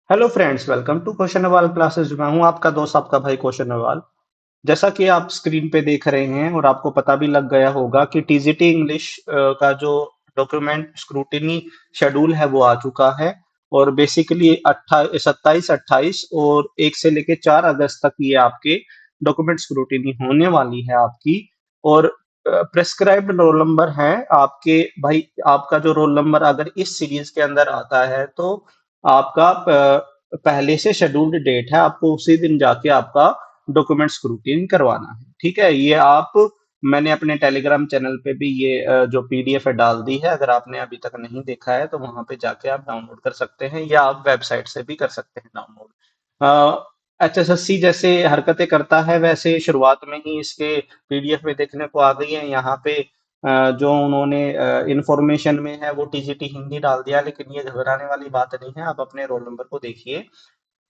Hello friends, welcome to question Nawal classes. मैं हूं आपका दोस्त, आपका भाई क्वेश्चन नवाल। जैसा कि आप स्क्रीन पे देख रहे हैं और आपको पता भी लग गया होगा कि टीजीटी इंग्लिश का जो डॉक्यूमेंट स्क्रूटिनी शेड्यूल है वो आ चुका है। और बेसिकली 27, 28 और 1 से लेके 4 अगस्त तक ये आपके डॉक्यूमेंट स्क्रूटिनी होने वाली है आपकी। और प्रेस्क्राइब्ड रोल नंबर है आपके भाई। आपका जो रोल नंबर अगर इस सीरीज के अंदर आता है तो आपका पहले से शेड्यूल्ड डेट है, आपको उसी दिन जाके आपका डॉक्यूमेंट स्क्रूटिनी करवाना है। ठीक है, ये आप मैंने अपने टेलीग्राम चैनल पे भी ये जो पीडीएफ है डाल दी है। अगर आपने अभी तक नहीं देखा है तो वहां पे जाके आप डाउनलोड कर सकते हैं या आप वेबसाइट से भी कर सकते हैं डाउनलोड। एचएसएससी जैसे हरकतें करता है वैसे शुरुआत में ही इसके पीडीएफ में देखने को आ गई है। यहाँ पे जो उन्होंने इंफॉर्मेशन में है वो टीजीटी हिंदी डाल दिया, लेकिन ये घबराने वाली बात नहीं है। आप अपने रोल नंबर को देखिए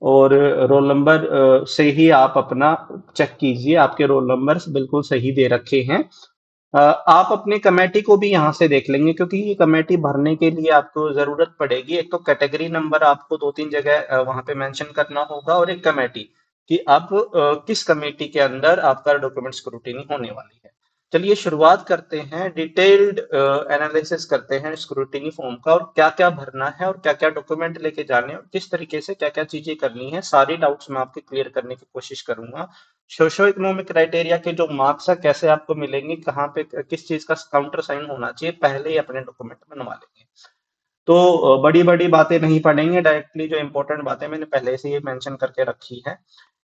और रोल नंबर से ही आप अपना चेक कीजिए, आपके रोल नंबर बिल्कुल सही दे रखे हैं। आप अपने कमेटी को भी यहाँ से देख लेंगे, क्योंकि ये कमेटी भरने के लिए आपको जरूरत पड़ेगी। एक तो कैटेगरी नंबर आपको 2-3 जगह वहां पे मेंशन करना होगा, और एक कमेटी कि आप किस कमेटी के अंदर आपका डॉक्यूमेंट स्क्रूटिनी होने वाली है। चलिए शुरुआत करते हैं, डिटेल्ड एनालिसिस करते हैं स्क्रूटिनी फॉर्म का, और क्या क्या भरना है और क्या क्या डॉक्यूमेंट लेके जाने हैं और किस तरीके से क्या क्या चीजें करनी है। सारी डाउट्स मैं आपके क्लियर करने की कोशिश करूंगा। सोशो इकोनॉमिक क्राइटेरिया के जो मार्क्स है कैसे आपको मिलेंगे, कहाँ पे किस चीज का काउंटर साइन होना चाहिए, पहले ही अपने डॉक्यूमेंट बनवा लेंगे। तो बड़ी बड़ी बातें नहीं पढ़ेंगे, डायरेक्टली जो इंपॉर्टेंट बातें मैंने पहले से ही मेंशन करके रखी है।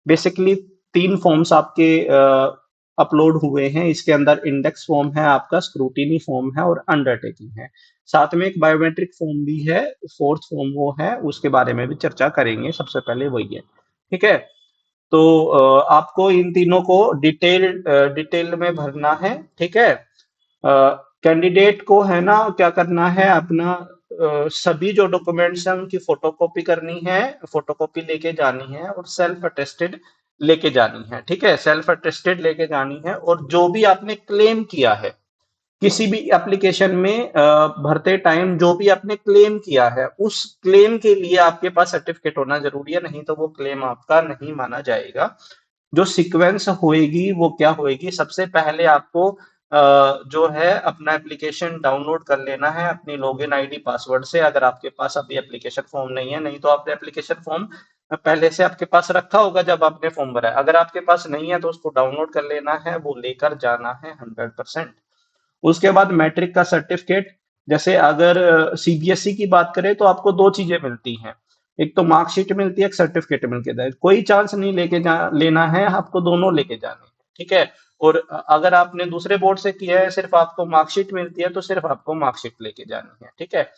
बेसिकली 3 फॉर्म्स आपके अपलोड हुए हैं। इसके अंदर इंडेक्स फॉर्म है आपका, स्क्रूटिनी फॉर्म है और अंडरटेकिंग है। साथ में एक बायोमेट्रिक फॉर्म भी है, फोर्थ फॉर्म वो है, उसके बारे में भी चर्चा करेंगे। सबसे पहले वही है, ठीक है। तो आपको इन तीनों को डिटेल में भरना है, ठीक है। कैंडिडेट को है ना क्या करना है, अपना सभी जो डॉक्यूमेंट्स हैं उनकी फोटोकॉपी करनी है, फोटोकॉपी लेके जानी है और सेल्फ अटेस्टेड लेके जानी है। ठीक है, सेल्फ अटेस्टेड लेके जानी है। और जो भी आपने क्लेम किया है किसी भी एप्लीकेशन में भरते टाइम, जो भी आपने क्लेम किया है उस क्लेम के लिए आपके पास सर्टिफिकेट होना जरूरी है, नहीं तो वो क्लेम आपका नहीं माना जाएगा। जो सीक्वेंस होएगी वो क्या होएगी, सबसे पहले आपको जो है अपना एप्लीकेशन डाउनलोड कर लेना है अपनी लॉगिन आईडी पासवर्ड से। अगर आपके पास अभी एप्लीकेशन फॉर्म नहीं है, नहीं तो आपने एप्लीकेशन फॉर्म पहले से आपके पास रखा होगा जब आपने फॉर्म भरा है। अगर आपके पास नहीं है तो उसको डाउनलोड कर लेना है, वो लेकर जाना है 100%। उसके बाद मैट्रिक का सर्टिफिकेट। जैसे अगर सीबीएसई की बात करें तो आपको दो चीजें मिलती हैं, एक तो मार्कशीट मिलती है, एक सर्टिफिकेट मिलके है। कोई चांस नहीं लेना है, आपको दोनों लेके जाने हैं, ठीक है। और अगर आपने दूसरे बोर्ड से किया है, सिर्फ आपको मार्कशीट मिलती है तो सिर्फ आपको मार्कशीट लेके जानी है, ठीक है।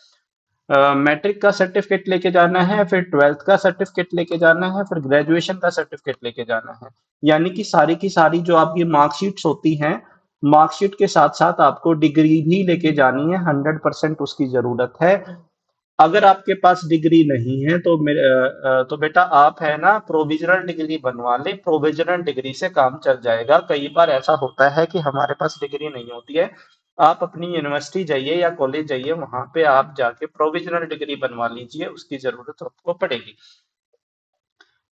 मैट्रिक का सर्टिफिकेट लेके जाना है, फिर ट्वेल्थ का सर्टिफिकेट लेके जाना है, फिर ग्रेजुएशन का सर्टिफिकेट लेके जाना है। यानी कि सारी की सारी जो आपकी मार्कशीट्स होती हैं, मार्कशीट के साथ साथ आपको डिग्री भी लेके जानी है, 100% उसकी जरूरत है। अगर आपके पास डिग्री नहीं है तो तो बेटा आप है ना प्रोविजनल डिग्री बनवा ले, प्रोविजनल डिग्री से काम चल जाएगा। कई बार ऐसा होता है कि हमारे पास डिग्री नहीं होती है, आप अपनी यूनिवर्सिटी जाइए या कॉलेज जाइए, वहां पे आप जाके प्रोविजनल डिग्री बनवा लीजिए, उसकी जरूरत आपको पड़ेगी।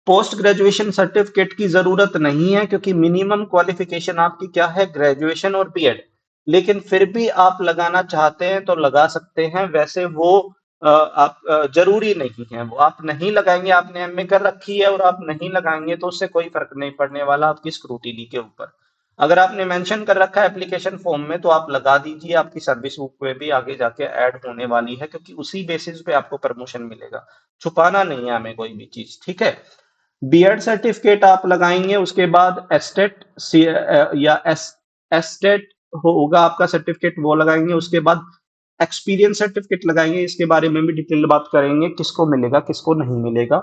पोस्ट ग्रेजुएशन सर्टिफिकेट की जरूरत नहीं है, क्योंकि मिनिमम क्वालिफिकेशन आपकी क्या है, ग्रेजुएशन और बीएड। लेकिन फिर भी आप लगाना चाहते हैं तो लगा सकते हैं, वैसे वो आप जरूरी नहीं है। वो आप नहीं लगाएंगे, आपने एमए कर रखी है और आप नहीं लगाएंगे तो उससे कोई फर्क नहीं पड़ने वाला आपकी स्क्रूटिनी के ऊपर। अगर आपने मेंशन कर रखा है एप्लीकेशन फॉर्म में तो आप लगा दीजिए, आपकी सर्विस बुक में भी आगे जाके ऐड होने वाली है, क्योंकि उसी बेसिस पे आपको प्रमोशन मिलेगा। छुपाना नहीं है हमें कोई भी चीज, ठीक है। बीएड सर्टिफिकेट आप लगाएंगे, उसके बाद एस्टेट या एस्टेट होगा आपका सर्टिफिकेट, वो लगाएंगे। उसके बाद एक्सपीरियंस सर्टिफिकेट लगाएंगे, इसके बारे में भी डिटेल बात करेंगे, किसको मिलेगा किसको नहीं मिलेगा।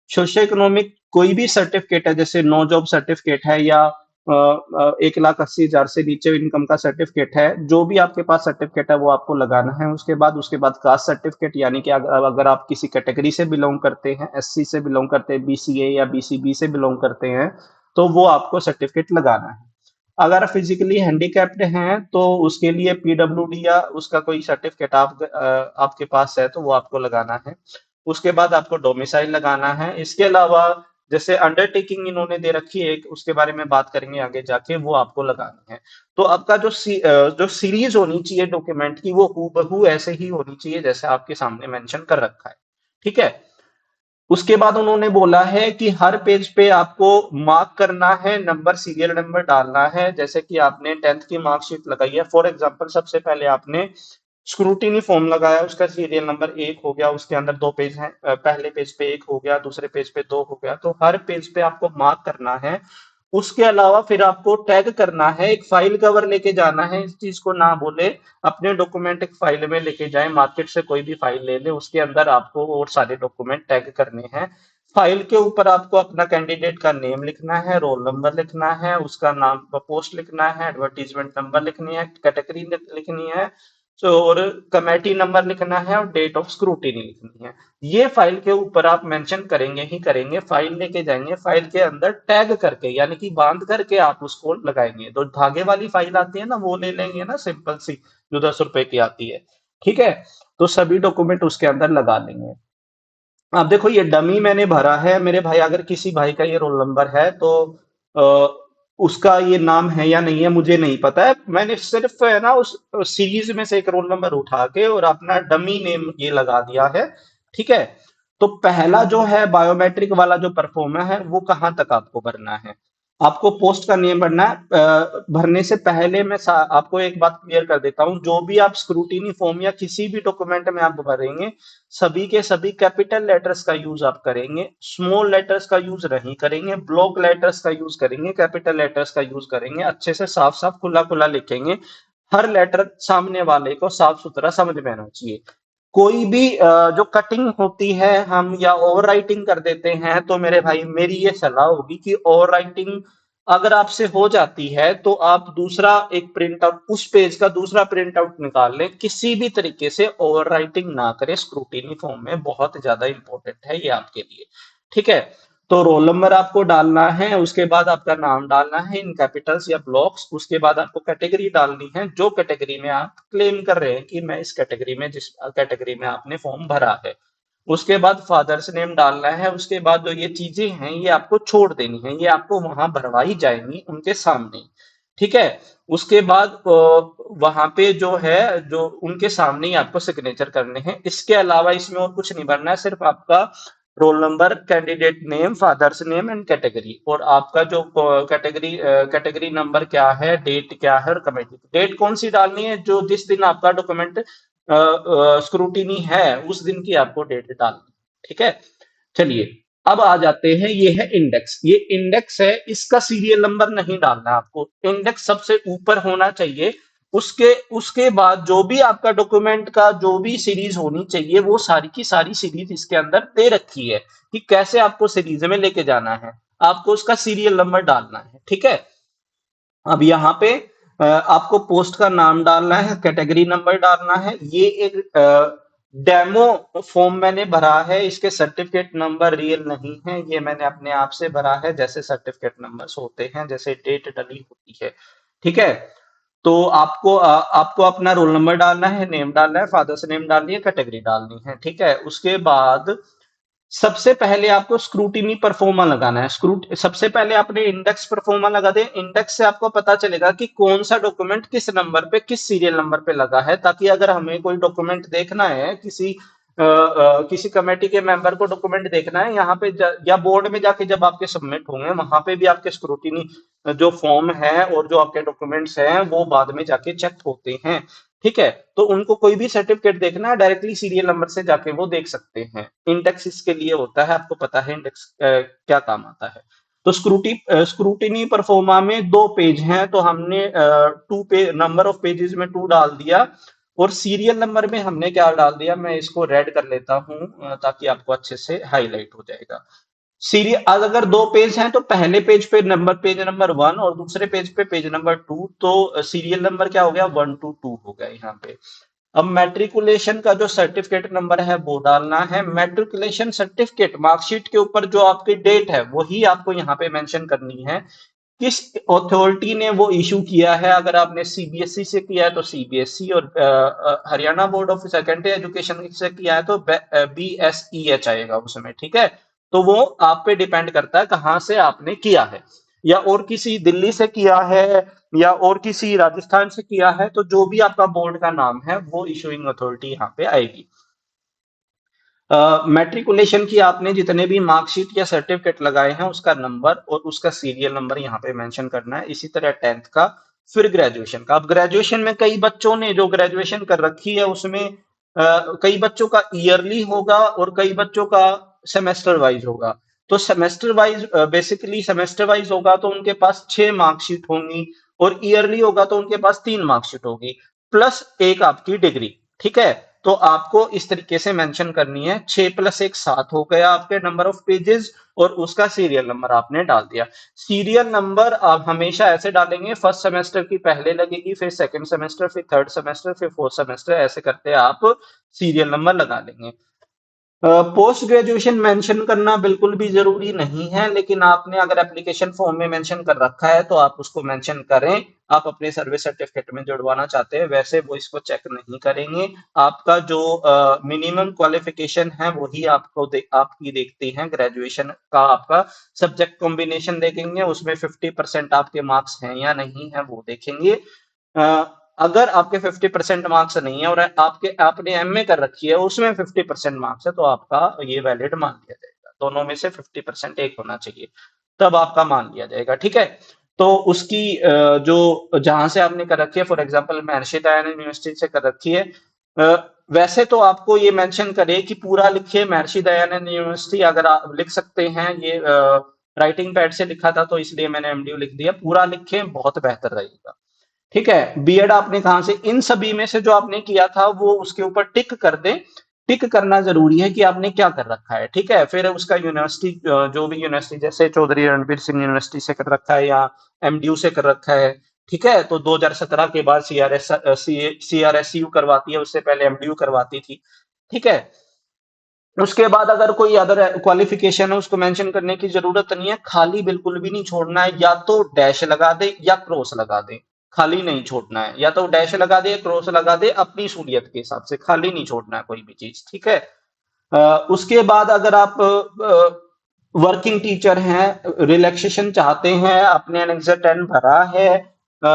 सोशो इकोनॉमिक कोई भी सर्टिफिकेट है, जैसे नो जॉब सर्टिफिकेट है या 1,80,000 से नीचे इनकम का सर्टिफिकेट है, जो भी आपके पास सर्टिफिकेट है वो आपको लगाना है। उसके बाद कास्ट सर्टिफिकेट, यानी कि अगर आप किसी कैटेगरी से बिलोंग करते हैं, एससी से बिलोंग करते हैं, बीसीए या बीसीबी से बिलोंग करते हैं, तो वो आपको सर्टिफिकेट लगाना है। अगर फिजिकली हैंडीकैप्ड हैं तो उसके लिए पीडब्ल्यूडी या उसका कोई सर्टिफिकेट आपके पास है तो वो आपको लगाना है। उसके बाद आपको डोमिसाइल लगाना है। इसके अलावा जैसे अंडरटेकिंग इन्होंने दे रखी है एक, उसके बारे में बात करेंगे आगे जाके, वो आपको लगानी है। तो आपका जो सीरीज होनी चाहिए डॉक्यूमेंट की वो हूबहू ऐसे ही होनी चाहिए जैसे आपके सामने मेंशन कर रखा है। ठीक है। उसके बाद उन्होंने बोला है कि हर पेज पे आपको मार्क करना है, नंबर सीरियल नंबर डालना है। जैसे कि आपने 10th की मार्कशीट लगाई है फॉर एग्जांपल, सबसे पहले आपने स्क्रूटिनी फॉर्म लगाया, उसका सीरियल नंबर 1 हो गया, उसके अंदर 2 पेज हैं, पहले पेज पे 1 हो गया, दूसरे पेज पे 2 हो गया, तो हर पेज पे आपको मार्क करना है। उसके अलावा फिर आपको टैग करना है, एक फाइल कवर लेके जाना है, इस चीज को ना बोले, अपने डॉक्यूमेंट एक फाइल में लेके जाए, मार्केट से कोई भी फाइल ले ले, उसके अंदर आपको और सारे डॉक्यूमेंट टैग करने हैं। फाइल के ऊपर आपको अपना कैंडिडेट का नेम लिखना है, रोल नंबर लिखना है, उसका नाम पोस्ट लिखना है, एडवर्टीजमेंट नंबर लिखनी है, कैटेगरी लिखनी है, तो और कमेटी नंबर लिखना है और डेट ऑफ स्क्रूटिनी लिखनी है। ये फाइल के ऊपर आप मेंशन करेंगे ही करेंगे, फाइल लेके जाएंगे, फाइल के अंदर टैग करके यानी कि बांध करके आप उसको लगाएंगे। तो धागे वाली फाइल आती है ना, वो ले लेंगे ना, सिंपल सी, जो 10 रुपए की आती है। ठीक है। तो सभी डॉक्यूमेंट उसके अंदर लगा लेंगे। अब देखो ये डमी मैंने भरा है मेरे भाई, अगर किसी भाई का ये रोल नंबर है तो उसका ये नाम है या नहीं है मुझे नहीं पता है। मैंने सिर्फ है ना उस सीरीज में से एक रोल नंबर उठा के और अपना डमी नेम ये लगा दिया है। ठीक है। तो पहला जो है बायोमेट्रिक वाला जो परफॉर्मा है वो कहाँ तक आपको भरना है, आपको पोस्ट का नेम भरना है। भरने से पहले मैं आपको एक बात क्लियर कर देता हूं, जो भी आप स्क्रूटिनी फॉर्म या किसी भी डॉक्यूमेंट में आप भरेंगे, सभी के सभी कैपिटल लेटर्स का यूज आप करेंगे, स्मॉल लेटर्स का यूज नहीं करेंगे, ब्लॉक लेटर्स का यूज करेंगे, कैपिटल लेटर्स का यूज करेंगे, अच्छे से साफ साफ खुला खुला लिखेंगे। हर लेटर सामने वाले को साफ सुथरा समझ में आना चाहिए। कोई भी जो कटिंग होती है हम या ओवर राइटिंग कर देते हैं, तो मेरे भाई मेरी ये सलाह होगी कि ओवर राइटिंग अगर आपसे हो जाती है तो आप दूसरा एक प्रिंट आउट, उस पेज का दूसरा प्रिंट आउट निकाल लें, किसी भी तरीके से ओवर राइटिंग ना करें स्क्रूटिनी फॉर्म में, बहुत ज्यादा इंपॉर्टेंट है ये आपके लिए। ठीक है। तो रोल नंबर आपको डालना है, उसके बाद आपका नाम डालना है इन कैपिटल्स या ब्लॉक्स, उसके बाद आपको कैटेगरी डालनी है, जो कैटेगरी में आप क्लेम कर रहे हैं कि मैं इस कैटेगरी में, जिस कैटेगरी में आपने फॉर्म भरा है। उसके बाद फादर्स नेम डालना है, उसके बाद जो ये चीजें हैं ये आपको छोड़ देनी है, ये आपको वहां भरवाई जाएंगी उनके सामने। ठीक है। उसके बाद वहां पे जो है, जो उनके सामने ही आपको सिग्नेचर करने हैं, इसके अलावा इसमें और कुछ नहीं भरना है, सिर्फ आपका roll number, candidate name, fathers name and category, और आपका जो कैटेगरी नंबर क्या है, डेट क्या है, और कमेटी डेट कौन सी डालनी है, जो जिस दिन आपका डॉक्यूमेंट स्क्रूटिनी है उस दिन की आपको डेट डालनी। ठीक है। चलिए, अब आ जाते हैं, ये है इंडेक्स, ये इंडेक्स है, इसका सीरियल नंबर नहीं डालना है आपको, इंडेक्स सबसे ऊपर होना चाहिए। उसके उसके बाद जो भी आपका डॉक्यूमेंट का जो भी सीरीज होनी चाहिए, वो सारी की सारी सीरीज इसके अंदर दे रखी है कि कैसे आपको सीरीज में लेके जाना है, आपको उसका सीरियल नंबर डालना है। ठीक है। अब यहाँ पे आपको पोस्ट का नाम डालना है, कैटेगरी नंबर डालना है। ये एक डेमो फॉर्म मैंने भरा है, इसके सर्टिफिकेट नंबर रियल नहीं है, ये मैंने अपने आप से भरा है जैसे सर्टिफिकेट नंबर्स होते हैं, जैसे डेट डली होती है। ठीक है। तो आपको अपना रोल नंबर डालना है, नेम डालना है, फादर्स नेम डालनी है, कैटेगरी डालनी है। ठीक है। उसके बाद सबसे पहले आपको स्क्रूटिनी परफॉर्मा लगाना है। सबसे पहले आपने इंडेक्स परफॉर्मा लगा दे, इंडेक्स से आपको पता चलेगा कि कौन सा डॉक्यूमेंट किस नंबर पे, किस सीरियल नंबर पे लगा है, ताकि अगर हमें कोई डॉक्यूमेंट देखना है, किसी कमेटी के मेंबर को डॉक्यूमेंट देखना है, यहाँ पे या बोर्ड में जाके जब आपके सबमिट होंगे, वहां पे भी आपके स्क्रूटिनी जो फॉर्म है और जो आपके डॉक्यूमेंट्स हैं वो बाद में जाके चेक होते हैं। ठीक है। तो उनको कोई भी सर्टिफिकेट देखना है, डायरेक्टली सीरियल नंबर से जाके वो देख सकते हैं। इंडेक्स इसके लिए होता है, आपको पता है इंडेक्स क्या काम आता है। तो स्क्रूटिनी परफॉर्मा में 2 पेज हैं, तो हमने टू पे नंबर ऑफ पेजेस में 2 डाल दिया, और सीरियल नंबर में हमने क्या डाल दिया, मैं इसको रेड कर लेता हूं ताकि आपको अच्छे से हाईलाइट हो जाएगा। सीरियल अगर 2 पेज हैं तो पहले पेज नंबर 1 और दूसरे पेज पे पेज नंबर 2, तो सीरियल नंबर क्या हो गया, 1 to 2 हो गया यहाँ पे। अब मैट्रिकुलेशन का जो सर्टिफिकेट नंबर है वो डालना है, मैट्रिकुलेशन सर्टिफिकेट मार्कशीट के ऊपर जो आपकी डेट है वही आपको यहाँ पे मेंशन करनी है। किस अथॉरिटी ने वो इशू किया है। अगर आपने सीबीएसई से किया है तो सीबीएसई, और Haryana board of secondary education से किया है तो बीएसईएच आएगा उसमें, ठीक है। तो वो आप पे डिपेंड करता है कहाँ से आपने किया है, या और किसी दिल्ली से किया है या और किसी राजस्थान से किया है, तो जो भी आपका बोर्ड का नाम है वो इशूइंग अथॉरिटी यहाँ पे आएगी। मैट्रिकुलेशन की आपने जितने भी मार्कशीट या सर्टिफिकेट लगाए हैं उसका नंबर और उसका सीरियल नंबर यहाँ पे मेंशन करना है। इसी तरह 10th का, फिर ग्रेजुएशन का। अब ग्रेजुएशन में कई बच्चों ने जो ग्रेजुएशन कर रखी है उसमें कई बच्चों का ईयरली होगा और कई बच्चों का सेमेस्टर वाइज होगा। तो semester wise, basically semester wise होगा तो उनके पास 6 मार्कशीट होंगी, और ईयरली होगा तो उनके पास 3 मार्कशीट होगी, प्लस एक आपकी डिग्री, ठीक है। तो आपको इस तरीके से मेंशन करनी है, 6 + 1 7 हो गया आपके नंबर ऑफ पेजेस, और उसका सीरियल नंबर आपने डाल दिया। सीरियल नंबर आप हमेशा ऐसे डालेंगे, फर्स्ट सेमेस्टर की पहले लगेगी, फिर सेकंड सेमेस्टर, फिर थर्ड सेमेस्टर, फिर फोर्थ सेमेस्टर, ऐसे करते आप सीरियल नंबर लगा लेंगे। पोस्ट ग्रेजुएशन मेंशन करना बिल्कुल भी जरूरी नहीं है, लेकिन आपने अगर एप्लीकेशन फॉर्म में मेंशन कर रखा है तो आप उसको मेंशन करें। आप अपने सर्विस सर्टिफिकेट में जुड़वाना चाहते हैं, वैसे वो इसको चेक नहीं करेंगे। आपका जो मिनिमम क्वालिफिकेशन है वही आपकी देखती है। ग्रेजुएशन का आपका सब्जेक्ट कॉम्बिनेशन देखेंगे, उसमें 50% आपके मार्क्स हैं या नहीं है वो देखेंगे। अगर आपके 50% मार्क्स नहीं है और आपने एमए कर रखी है उसमें 50% मार्क्स है तो आपका ये वैलिड मान लिया जाएगा। दोनों में से 50% एक होना चाहिए, तब आपका मान लिया जाएगा, ठीक है। तो उसकी जो जहां से आपने कर रखी है, for example Maharshi Dayanand university से कर रखी है, वैसे तो आपको ये मेंशन करे कि पूरा लिखिए महर्षि दयानंद यूनिवर्सिटी। अगर आप लिख सकते हैं, ये राइटिंग पैड से लिखा था तो इसलिए मैंने एमडीयू लिख दिया, पूरा लिखे बहुत बेहतर रहेगा, ठीक है। बीएड आपने कहां से, इन सभी में से जो आपने किया था वो उसके ऊपर टिक कर दें। टिक करना जरूरी है कि आपने क्या कर रखा है, ठीक है। फिर उसका यूनिवर्सिटी, जो भी यूनिवर्सिटी, जैसे चौधरी रणबीर सिंह यूनिवर्सिटी से कर रखा है या एमडीयू से कर रखा है, ठीक है, तो 2017 के बाद सीआरएसयू करवाती है, उससे पहले एमडीयू करवाती थी, ठीक है। उसके बाद अगर कोई अदर क्वालिफिकेशन है उसको मेंशन करने की जरूरत नहीं है। खाली बिल्कुल भी नहीं छोड़ना है, या तो डैश लगा दे या क्रॉस लगा दे, खाली नहीं छोड़ना है। या तो डैश लगा दे या क्रॉस लगा दे, अपनी सूलियत के हिसाब से, खाली नहीं छोड़ना है कोई भी चीज, ठीक है। उसके बाद अगर आप वर्किंग टीचर हैं, रिलैक्सेशन चाहते हैं, आपने एनेक्सर 10 भरा है, अ,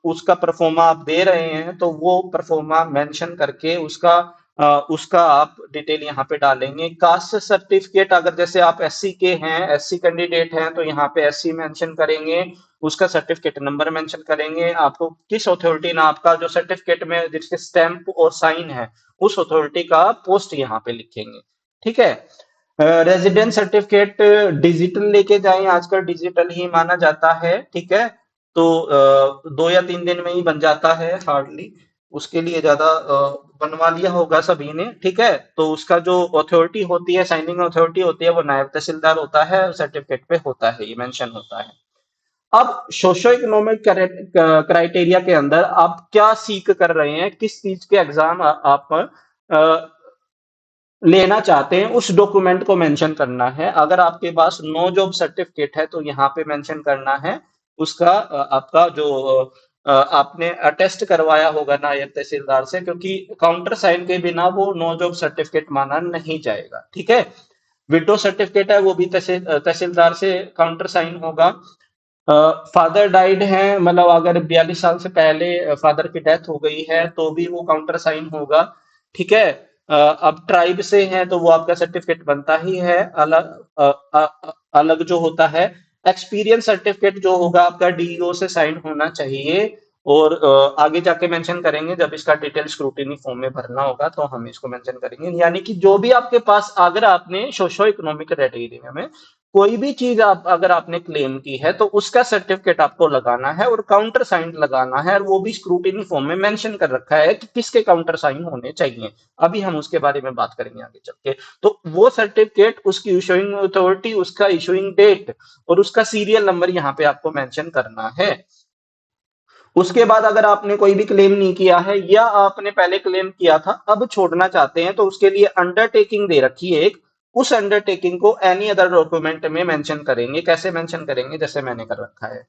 उसका परफॉर्मा आप दे रहे हैं, तो वो परफॉर्मा मेंशन करके उसका आप डिटेल यहाँ पे डालेंगे। कास्ट सर्टिफिकेट, अगर जैसे आप एससी के हैं, एससी कैंडिडेट हैं, तो यहाँ पे एससी मेंशन करेंगे, उसका सर्टिफिकेट नंबर मेंशन करेंगे। आपको किस अथॉरिटी ने आपका जो सर्टिफिकेट में जिसके स्टैंप और साइन है, उस अथॉरिटी का पोस्ट यहाँ पे लिखेंगे, ठीक है। रेजिडेंस सर्टिफिकेट डिजिटल लेके जाएं, आजकल डिजिटल ही माना जाता है, ठीक है। तो 2 या 3 दिन में ही बन जाता है हार्डली, उसके लिए ज्यादा बनवा लिया होगा सभी ने, ठीक है। तो उसका जो अथॉरिटी होती है, साइनिंग अथॉरिटी होती है, वो नायब तहसीलदार होता है, सर्टिफिकेट पे होता है, ये मेंशन होता है। अब सोशो इकोनॉमिक क्राइटेरिया के अंदर आप क्या सीख कर रहे हैं, किस चीज के एग्जाम आप लेना चाहते हैं, उस डॉक्यूमेंट को मेंशन करना है। अगर आपके पास नो जॉब सर्टिफिकेट है तो यहाँ पे मेंशन करना है उसका आपका जो आपने अटेस्ट करवाया होगा नायब तहसीलदार से, क्योंकि काउंटर साइन के बिना वो नो जॉब सर्टिफिकेट माना नहीं जाएगा, ठीक है। विडो सर्टिफिकेट है वो भी तहसीलदार से काउंटर साइन होगा। फादर डाइड है, मतलब अगर 42 साल से पहले फादर की डेथ हो गई है तो भी वो काउंटर साइन होगा, ठीक है। अब ट्राइब से है तो वो आपका सर्टिफिकेट बनता ही है अलग, अलग जो होता है। एक्सपीरियंस सर्टिफिकेट जो होगा आपका डीईओ से साइन होना चाहिए, और आगे जाके मेंशन करेंगे जब इसका डिटेल स्क्रूटिनी फॉर्म में भरना होगा तो हम इसको मेंशन करेंगे। यानी कि जो भी आपके पास, अगर आपने सोशो इकोनॉमिक क्राइटेरिया में कोई भी चीज अगर आपने क्लेम की है तो उसका सर्टिफिकेट आपको लगाना है और काउंटर साइन लगाना है, और वो भी स्क्रूटिनी फॉर्म में मेंशन कर रखा है कि किसके काउंटर साइन होने चाहिए। अभी हम उसके बारे में बात करेंगे आगे चल के। तो वो सर्टिफिकेट, उसकी इशूइंग अथॉरिटी, उसका इशूइंग डेट और उसका सीरियल नंबर यहाँ पे आपको मेंशन करना है। उसके बाद अगर आपने कोई भी क्लेम नहीं किया है या आपने पहले क्लेम किया था अब छोड़ना चाहते हैं, तो उसके लिए अंडरटेकिंग दे रखी है एक, उस अंडरटेकिंग को एनी अदर डॉक्यूमेंट में मेंशन करेंगे। कैसे मेंशन करेंगे? जैसे मैंने कर रखा है।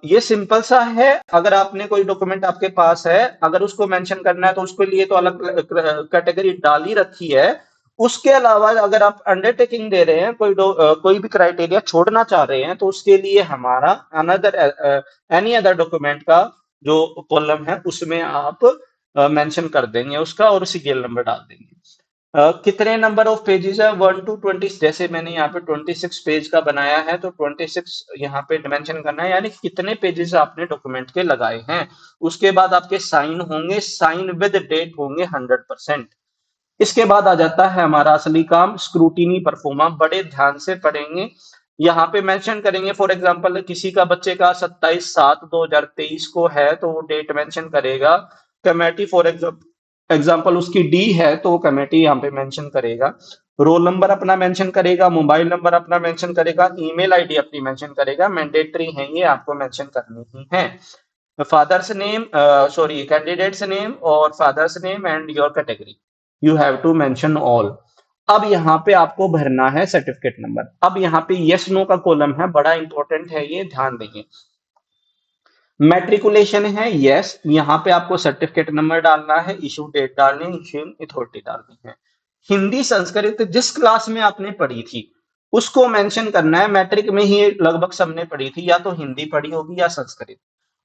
ये सिंपल सा है। अगर आपने कोई डॉक्यूमेंट आपके पास है, अगर उसको मेंशन करना है तो उसके लिए तो अलग कैटेगरी डाल ही रखी है। उसके अलावा अगर आप अंडरटेकिंग दे रहे हैं, कोई भी क्राइटेरिया छोड़ना चाह रहे हैं, तो उसके लिए हमारा अनदर एनी अदर डॉक्यूमेंट का जो कॉलम है उसमें आप मेंशन कर देंगे उसका और सीरियल नंबर डाल देंगे। कितने नंबर ऑफ पेजेस है? 1 to 20। जैसे मैंने यहाँ पे 26 पेज का बनाया है, तो 26 यहाँ पे मेंशन करना है, यानी कितने पेजेस आपने डॉक्यूमेंट के लगाए हैं। उसके बाद आपके साइन होंगे, साइन विद डेट होंगे 100%। इसके बाद आ जाता है हमारा असली काम, स्क्रूटिनी परफॉर्मा। बड़े ध्यान से पढ़ेंगे। यहाँ पे मेंशन करेंगे, फॉर एग्जांपल किसी का बच्चे का 27/7/2023 को है तो वो डेट मेंशन करेगा। कमेटी फॉर एग्जांपल उसकी डी है तो वो कमेटी यहाँ पे मेंशन करेगा। रोल नंबर अपना मेंशन करेगा, मोबाइल नंबर अपना मेंशन करेगा, ईमेल आईडी अपनी मेंशन करेगा। मैंडेटरी है, ये आपको मेंशन करनी ही है। Father's name, sorry, candidate's name और father's name and your category, you have to mention all. अब यहाँ पे आपको भरना है सर्टिफिकेट नंबर। अब यहाँ पे यस नो का कॉलम है, बड़ा इंपॉर्टेंट है, ये ध्यान देंगे। मैट्रिकुलेशन है, यस, यहाँ पे आपको सर्टिफिकेट नंबर डालना है, इशू डेट डालनी है, इशूइंग अथॉरिटी डालनी है। हिंदी संस्कृत जिस क्लास में आपने पढ़ी थी उसको मेंशन करना है। मैट्रिक में ही लगभग सबने पढ़ी थी, या तो हिंदी पढ़ी होगी या संस्कृत।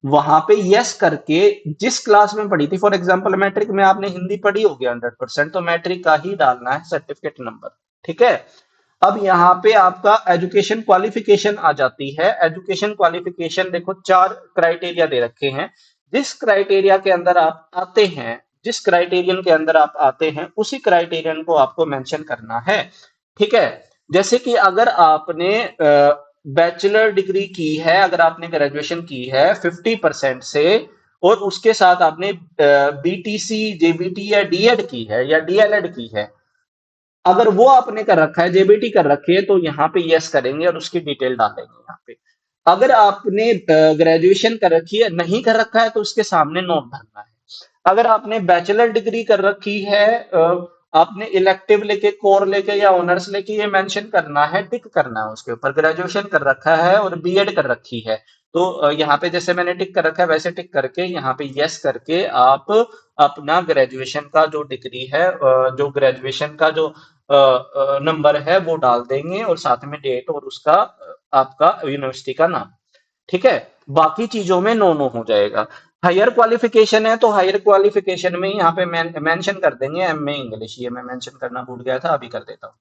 वहां पे यस करके जिस क्लास में पढ़ी थी, फॉर एग्जांपल मैट्रिक में आपने हिंदी पढ़ी होगी 100%, तो मैट्रिक का ही डालना है सर्टिफिकेट नंबर। ठीक है। अब यहाँ पे आपका एजुकेशन क्वालिफिकेशन आ जाती है। एजुकेशन क्वालिफिकेशन देखो 4 क्राइटेरिया दे रखे हैं। जिस क्राइटेरिया के अंदर आप आते हैं, जिस क्राइटेरियन के अंदर आप आते हैं, उसी क्राइटेरियन को आपको मेंशन करना है। ठीक है। जैसे कि अगर आपने बैचलर डिग्री की है, अगर आपने ग्रेजुएशन की है 50% से, और उसके साथ आपने बीटीसी, जेबीटी या डीएड की है या डीएलएड की है, अगर वो आपने कर रखा है, जेबीटी कर रखी है, तो यहाँ पे यस करेंगे और उसकी डिटेल डालेंगे यहाँ पे। अगर आपने ग्रेजुएशन कर रखी है, नहीं कर रखा है, तो उसके सामने नो भरना है। अगर आपने बैचलर डिग्री कर रखी है, आपने इलेक्टिव लेके, कोर लेके या ऑनर्स लेके, ये मेंशन करना है, टिक करना है उसके ऊपर। ग्रेजुएशन कर रखा है और बीएड कर रखी है, तो यहाँ पे जैसे मैंने टिक कर रखा है वैसे टिक करके यहाँ पे यस करके आप अपना ग्रेजुएशन का जो डिग्री है, जो ग्रेजुएशन का जो नंबर है वो डाल देंगे, और साथ में डेट और उसका आपका यूनिवर्सिटी का नाम। ठीक है। बाकी चीजों में नो नो हो जाएगा। हायर क्वालिफिकेशन है, तो हायर क्वालिफिकेशन में यहाँ पे मेंशन कर देंगे एमए इंग्लिश। ये मैं मेंशन करना भूल गया था, अभी कर देता हूँ।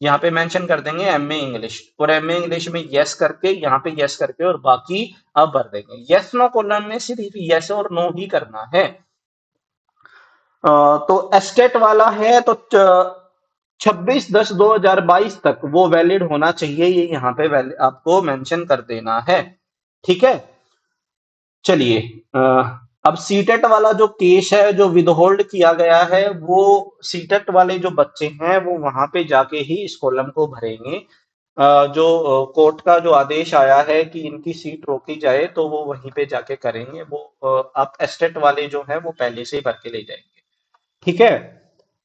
यहाँ पे मेंशन कर देंगे एमए इंग्लिश, और एमए इंग्लिश में यस करके, यहाँ पे यस करके, और बाकी अब भर देंगे। यस नो कॉलम में सिर्फ यस और नो ही करना है। तो एस्टेट वाला है तो 26/10/2022 तक वो वैलिड होना चाहिए, ये यहाँ पे आपको मेंशन कर देना है। ठीक है। चलिए, अब सीटेट वाला जो केस है, जो विदहोल्ड किया गया है, वो सीटेट वाले जो बच्चे हैं वो वहां पे जाके ही इस कॉलम को भरेंगे। जो कोर्ट का जो आदेश आया है कि इनकी सीट रोकी जाए, तो वो वहीं पे जाके करेंगे। वो आप एस्टेट वाले जो है वो पहले से ही भर के ले जाएंगे। ठीक है।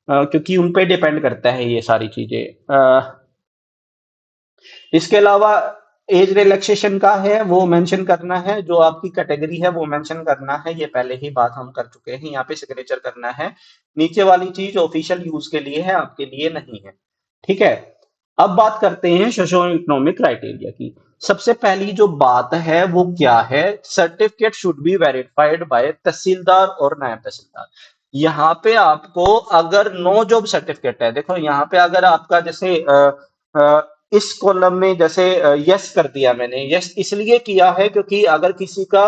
क्योंकि उन पे डिपेंड करता है ये सारी चीजें। इसके अलावा एज रिलैक्सेशन का है, वो मेंशन करना है। जो आपकी कैटेगरी है वो मेंशन करना है, ये पहले ही बात हम कर चुके हैं। यहाँ पे सिग्नेचर करना है। नीचे वाली चीज ऑफिशियल यूज के लिए है, आपके लिए नहीं है। ठीक है। अब बात करते हैं सोशो इकोनॉमिक क्राइटेरिया की। सबसे पहली जो बात है वो क्या है? Certificate should be verified by tehsildar और नायब तहसीलदार। यहाँ पे आपको अगर नो जॉब सर्टिफिकेट है, देखो यहाँ पे अगर आपका जैसे इस कॉलम में जैसे यस कर दिया मैंने, यस इसलिए किया है क्योंकि अगर किसी का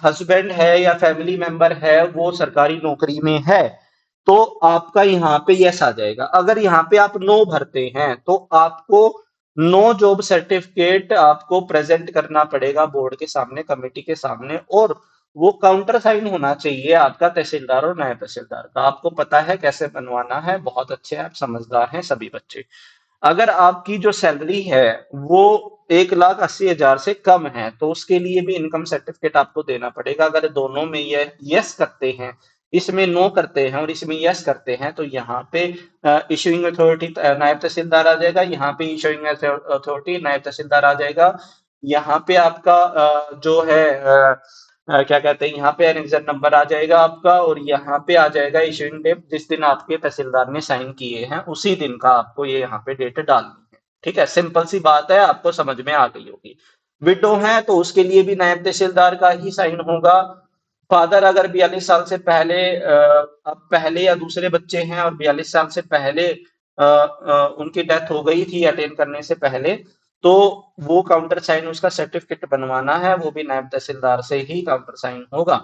हस्बैंड है या फैमिली मेंबर है वो सरकारी नौकरी में है, तो आपका यहाँ पे यस आ जाएगा। अगर यहाँ पे आप नो भरते हैं तो आपको नो जॉब सर्टिफिकेट आपको प्रेजेंट करना पड़ेगा बोर्ड के सामने, कमेटी के सामने, और वो काउंटर साइन होना चाहिए आपका तहसीलदार और नायब तहसीलदार का। आपको पता है कैसे बनवाना है, बहुत अच्छे आप समझदार हैं सभी बच्चे। अगर आपकी जो सैलरी है वो 1,80,000 से कम है, तो उसके लिए भी इनकम सर्टिफिकेट आपको देना पड़ेगा। अगर दोनों में ये यस करते हैं, इसमें नो करते हैं और इसमें यस करते हैं, तो यहाँ पे इशूइंग अथॉरिटी नायब तहसीलदार आ जाएगा, यहाँ पे इशूइंग अथॉरिटी नायब तहसीलदार आ जाएगा। यहाँ पे आपका जो है क्या कहते हैं, यहाँ पे एनेक्सर नंबर आ जाएगा आपका, और यहाँ पे आ जाएगा इशूइंग डेट, जिस दिन आपके तहसीलदार ने साइन किए हैं उसी दिन का आपको ये यहाँ पे डेट डालनी है। ठीक है, सिंपल सी बात है, आपको समझ में आ गई होगी। विडो है तो उसके लिए भी नायब तहसीलदार का ही साइन होगा। फादर अगर 42 साल से पहले अब पहले या दूसरे बच्चे हैं और 42 साल से पहले उनकी डेथ हो गई थी अटेन करने से पहले, तो वो काउंटर साइन उसका सर्टिफिकेट बनवाना है, वो भी नायब तहसीलदार से ही काउंटर साइन होगा।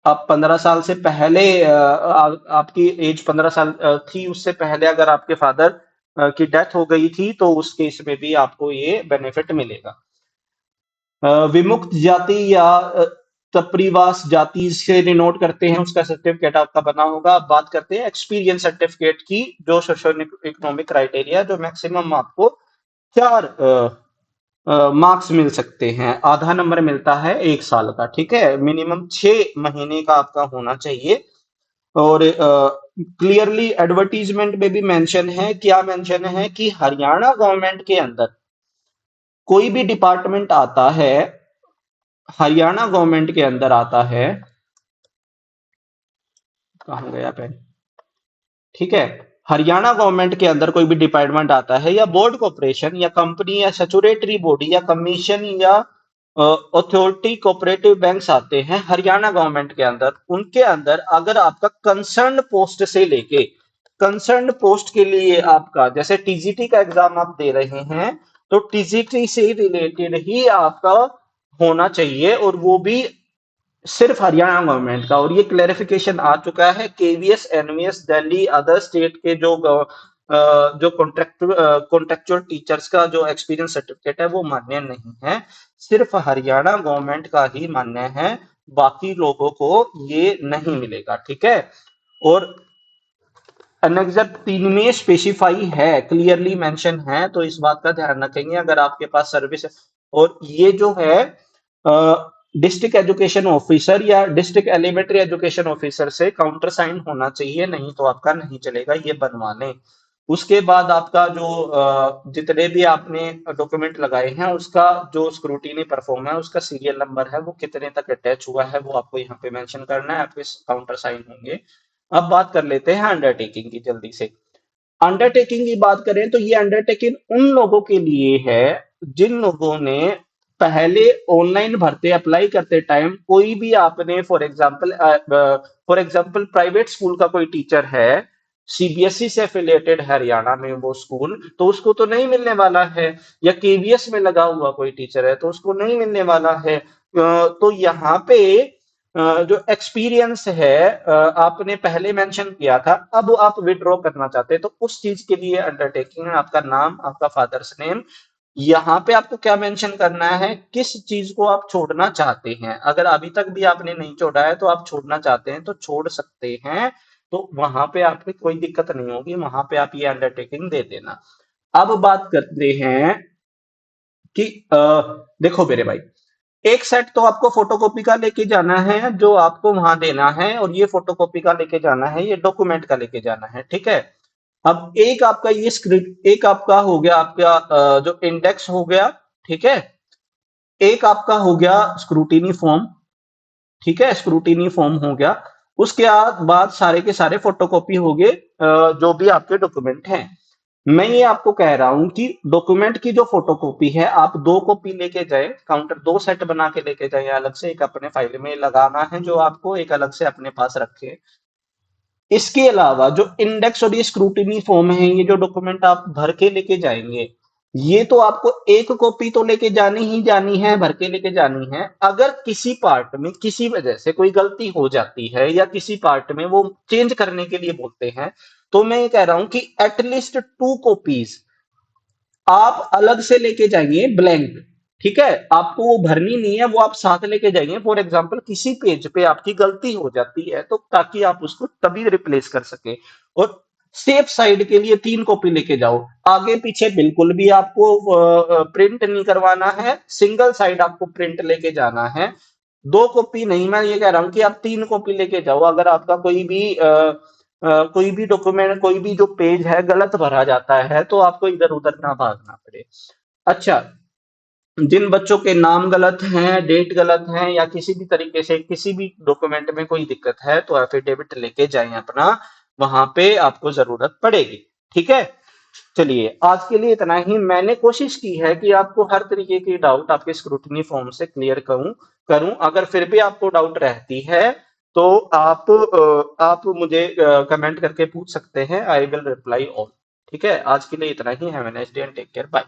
अब 15 साल से पहले आपकी एज 15 साल थी, उससे पहले अगर आपके फादर की डेथ हो गई थी तो उस केस में भी आपको ये बेनिफिट मिलेगा। विमुक्त जाति या तपरीवास जाति से डिनोट करते हैं, उसका सर्टिफिकेट आपका बना होगा। अब बात करते हैं एक्सपीरियंस सर्टिफिकेट की, जो सोशो इकोनॉमिक क्राइटेरिया, जो मैक्सिमम आपको 4 मार्क्स मिल सकते हैं। आधा नंबर मिलता है 1 साल का, ठीक है, मिनिमम 6 महीने का आपका होना चाहिए। और क्लियरली एडवर्टीजमेंट में भी मेंशन है, क्या मेंशन है कि हरियाणा गवर्नमेंट के अंदर कोई भी डिपार्टमेंट आता है, हरियाणा गवर्नमेंट के अंदर आता है, कहाँ गया पेन, ठीक है, हरियाणा गवर्नमेंट के अंदर कोई भी डिपार्टमेंट आता है, या बोर्ड कॉर्पोरेशन या कंपनी या स्टैट्यूटरी बॉडी या कमीशन या अथॉरिटी कोऑपरेटिव बैंक्स आते हैं हरियाणा गवर्नमेंट के अंदर, उनके अंदर अगर आपका कंसर्न पोस्ट से लेके कंसर्न पोस्ट के लिए आपका, जैसे टीजीटी का एग्जाम आप दे रहे हैं, तो टीजीटी से रिलेटेड ही आपका होना चाहिए, और वो भी सिर्फ हरियाणा गवर्नमेंट का। और ये क्लैरिफिकेशन आ चुका है, KVS, NVS, Delhi, other state के जो कॉन्ट्रेक्चुअल टीचर्स का जो एक्सपीरियंस सर्टिफिकेट है वो मान्य नहीं है, सिर्फ हरियाणा गवर्नमेंट का ही मान्य है, बाकी लोगों को ये नहीं मिलेगा। ठीक है, और एनेक्सर 3 में स्पेसिफाई है, क्लियरली मेंशन है, तो इस बात का ध्यान रखेंगे अगर आपके पास सर्विस। और ये जो है डिस्ट्रिक्ट एजुकेशन ऑफिसर या डिस्ट्रिक्ट एलिमेंट्री एजुकेशन ऑफिसर से काउंटर साइन होना चाहिए, नहीं तो आपका नहीं चलेगा, ये बनवा लें। उसके बाद आपका जो जितने भी आपने डॉक्यूमेंट लगाए हैं उसका जो स्क्रूटीनी परफॉर्म है, उसका सीरियल नंबर है, वो कितने तक अटैच हुआ है वो आपको यहाँ पे मेंशन करना है, आपके काउंटर साइन होंगे। अब बात कर लेते हैं अंडरटेकिंग की जल्दी से। अंडरटेकिंग की बात करें तो ये अंडरटेकिंग उन लोगों के लिए है जिन लोगों ने पहले ऑनलाइन भरते अप्लाई करते टाइम कोई भी आपने फॉर एग्जांपल प्राइवेट स्कूल का कोई टीचर है, सीबीएसई से एफिलिएटेड है हरियाणा में वो स्कूल, तो उसको तो नहीं मिलने वाला है, या केवीएस में लगा हुआ कोई टीचर है तो उसको नहीं मिलने वाला है। तो यहाँ पे जो एक्सपीरियंस है आपने पहले मेंशन किया था, अब आप विड्रॉ करना चाहते हैं तो उस चीज के लिए अंडरटेकिंग है, आपका नाम, आपका फादर्स नेम, यहाँ पे आपको क्या मेंशन करना है, किस चीज को आप छोड़ना चाहते हैं। अगर अभी तक भी आपने नहीं छोड़ा है तो आप छोड़ना चाहते हैं तो छोड़ सकते हैं, तो वहां पे आपकी कोई दिक्कत नहीं होगी, वहां पे आप ये अंडरटेकिंग दे देना। अब बात करते हैं कि देखो मेरे भाई, एक सेट तो आपको फोटोकॉपी का लेके जाना है जो आपको वहां देना है, और ये फोटोकॉपी का लेके जाना है, ये डॉक्यूमेंट का लेके जाना है, ठीक है। अब एक आपका ये स्क्रिप्ट, एक आपका हो गया आपका जो इंडेक्स हो गया, ठीक है, एक आपका हो गया स्क्रूटीनी फॉर्म, ठीक है, स्क्रूटीनी फॉर्म हो गया। उसके बाद सारे के सारे फोटोकॉपी हो गए जो भी आपके डॉक्यूमेंट हैं। मैं ये आपको कह रहा हूं कि डॉक्यूमेंट की जो फोटोकॉपी है आप 2 कॉपी लेके जाए, काउंटर 2 सेट बना के लेके जाए अलग से, एक अपने फाइल में लगाना है जो आपको, एक अलग से अपने पास रखे। इसके अलावा जो इंडेक्स और ये स्क्रूटिनी फॉर्म है, ये जो डॉक्यूमेंट आप भर के लेके जाएंगे, ये तो आपको एक कॉपी तो लेके जानी ही जानी है, भर के लेके जानी है। अगर किसी पार्ट में किसी वजह से कोई गलती हो जाती है या किसी पार्ट में वो चेंज करने के लिए बोलते हैं, तो मैं ये कह रहा हूं कि एटलीस्ट 2 कॉपीज आप अलग से लेके जाइए ब्लैंक, ठीक है, आपको वो भरनी नहीं है, वो आप साथ लेके जाइए। फॉर एग्जांपल किसी पेज पे आपकी गलती हो जाती है तो ताकि आप उसको तभी रिप्लेस कर सके, और सेफ साइड के लिए 3 कॉपी लेके जाओ। आगे पीछे बिल्कुल भी आपको प्रिंट नहीं करवाना है, सिंगल साइड आपको प्रिंट लेके जाना है। 2 कॉपी नहीं, मैं ये कह रहा हूँ कि आप 3 कॉपी लेके जाओ। अगर आपका कोई भी डॉक्यूमेंट, कोई भी जो पेज है गलत भरा जाता है, तो आपको इधर-उधर ना भागना पड़े। अच्छा, जिन बच्चों के नाम गलत हैं, डेट गलत है, या किसी भी तरीके से किसी भी डॉक्यूमेंट में कोई दिक्कत है, तो एफिडेविट लेके जाएं अपना, वहां पे आपको जरूरत पड़ेगी। ठीक है, चलिए आज के लिए इतना ही। मैंने कोशिश की है कि आपको हर तरीके की डाउट आपके स्क्रूटनी फॉर्म से क्लियर करूं करूं अगर फिर भी आपको डाउट रहती है, तो आप मुझे कमेंट करके पूछ सकते हैं। I will reply all. ठीक है, आज के लिए इतना ही। Have a nice day and take care, bye.